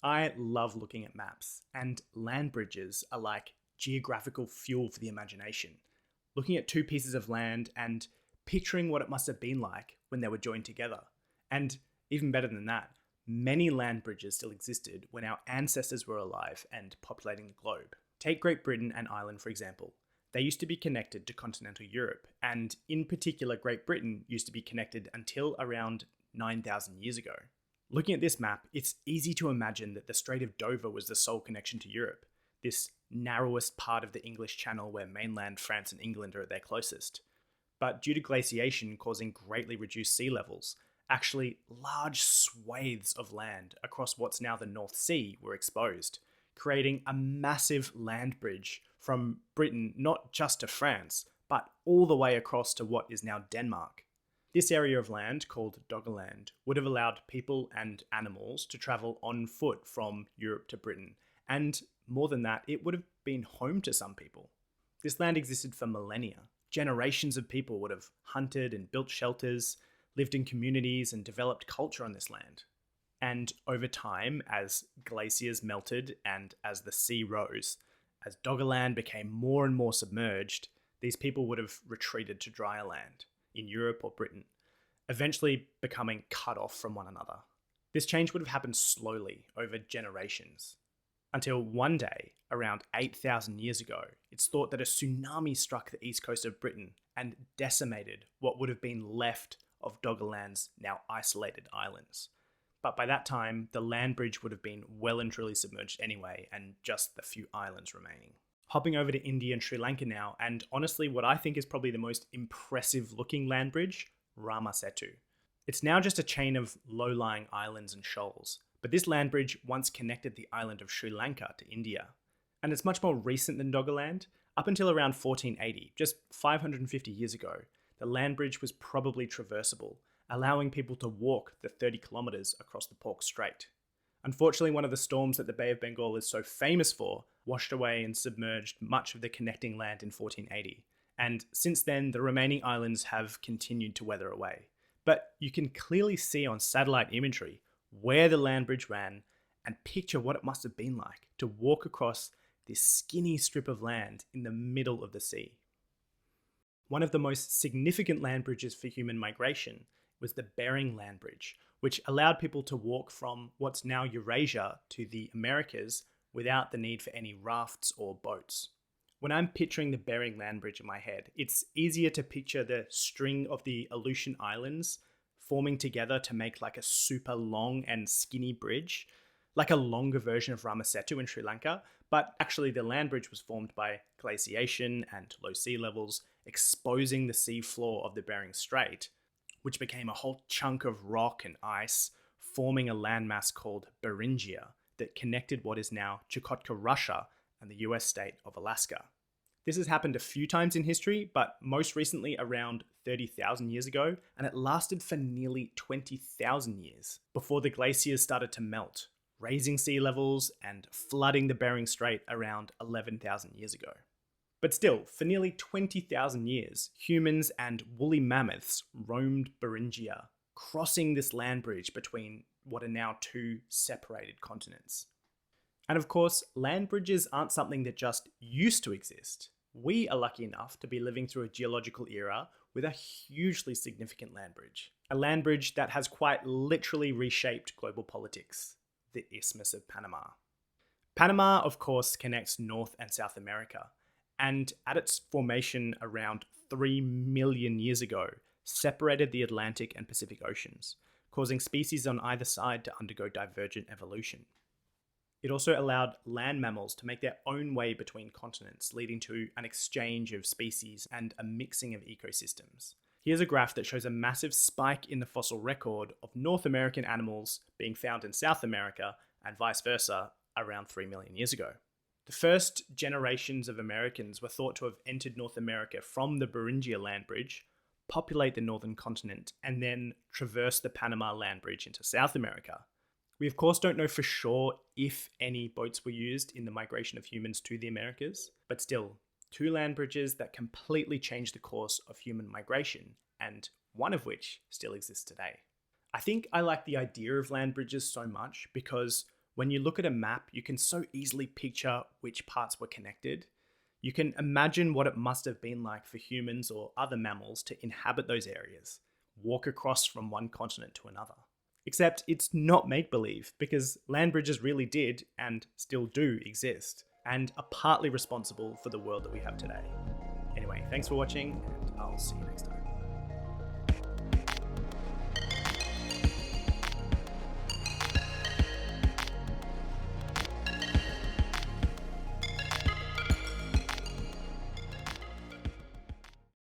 I love looking at maps, and land bridges are like geographical fuel for the imagination. Looking at two pieces of land and picturing what it must have been like when they were joined together. And even better than that, many land bridges still existed when our ancestors were alive and populating the globe. Take Great Britain and Ireland, for example. They used to be connected to continental Europe, and in particular, Great Britain used to be connected until around 9,000 years ago. Looking at this map, it's easy to imagine that the Strait of Dover was the sole connection to Europe, this narrowest part of the English Channel where mainland France and England are at their closest. But due to glaciation causing greatly reduced sea levels, actually large swathes of land across what's now the North Sea were exposed, creating a massive land bridge from Britain not just to France, but all the way across to what is now Denmark. This area of land, called Doggerland, would have allowed people and animals to travel on foot from Europe to Britain, and more than that, it would have been home to some people. This land existed for millennia. Generations of people would have hunted and built shelters, lived in communities, and developed culture on this land. And over time, as glaciers melted and as the sea rose, as Doggerland became more and more submerged, these people would have retreated to drier land in Europe or Britain, eventually becoming cut off from one another. This change would have happened slowly over generations, until one day, around 8,000 years ago, it's thought that a tsunami struck the east coast of Britain and decimated what would have been left of Doggerland's now isolated islands. But by that time, the land bridge would have been well and truly submerged anyway, and just the few islands remaining. Hopping over to India and Sri Lanka now, and honestly what I think is probably the most impressive looking land bridge, Rama Setu. It's now just a chain of low-lying islands and shoals, but this land bridge once connected the island of Sri Lanka to India. And it's much more recent than Doggerland. Up until around 1480, just 550 years ago, the land bridge was probably traversable, allowing people to walk the 30 kilometers across the Pork Strait. Unfortunately, one of the storms that the Bay of Bengal is so famous for washed away and submerged much of the connecting land in 1480. And since then, the remaining islands have continued to weather away. But you can clearly see on satellite imagery where the land bridge ran and picture what it must have been like to walk across this skinny strip of land in the middle of the sea. One of the most significant land bridges for human migration was the Bering Land Bridge, which allowed people to walk from what's now Eurasia to the Americas without the need for any rafts or boats. When I'm picturing the Bering Land Bridge in my head, it's easier to picture the string of the Aleutian Islands forming together to make like a super long and skinny bridge, like a longer version of Ramasetu in Sri Lanka, but actually the land bridge was formed by glaciation and low sea levels, exposing the sea floor of the Bering Strait, which became a whole chunk of rock and ice, forming a landmass called Beringia that connected what is now Chukotka, Russia, and the US state of Alaska. This has happened a few times in history, but most recently around 30,000 years ago, and it lasted for nearly 20,000 years before the glaciers started to melt, raising sea levels and flooding the Bering Strait around 11,000 years ago. But still, for nearly 20,000 years, humans and woolly mammoths roamed Beringia, crossing this land bridge between what are now two separated continents. And of course, land bridges aren't something that just used to exist. We are lucky enough to be living through a geological era with a hugely significant land bridge. A land bridge that has quite literally reshaped global politics, the Isthmus of Panama. Panama, of course, connects North and South America, and at its formation around 3 million years ago, separated the Atlantic and Pacific Oceans, causing species on either side to undergo divergent evolution. It also allowed land mammals to make their own way between continents, leading to an exchange of species and a mixing of ecosystems. Here's a graph that shows a massive spike in the fossil record of North American animals being found in South America and vice versa around 3 million years ago. The first generations of Americans were thought to have entered North America from the Beringia land bridge, populate the northern continent, and then traverse the Panama land bridge into South America. We of course don't know for sure if any boats were used in the migration of humans to the Americas, but still, two land bridges that completely changed the course of human migration, and one of which still exists today. I think I like the idea of land bridges so much because When you look at a map, you can so easily picture which parts were connected. You can imagine what it must have been like for humans or other mammals to inhabit those areas, walk across from one continent to another. Except it's not make-believe, because land bridges really did, and still do, exist, and are partly responsible for the world that we have today. Anyway, thanks for watching, and I'll see you next time.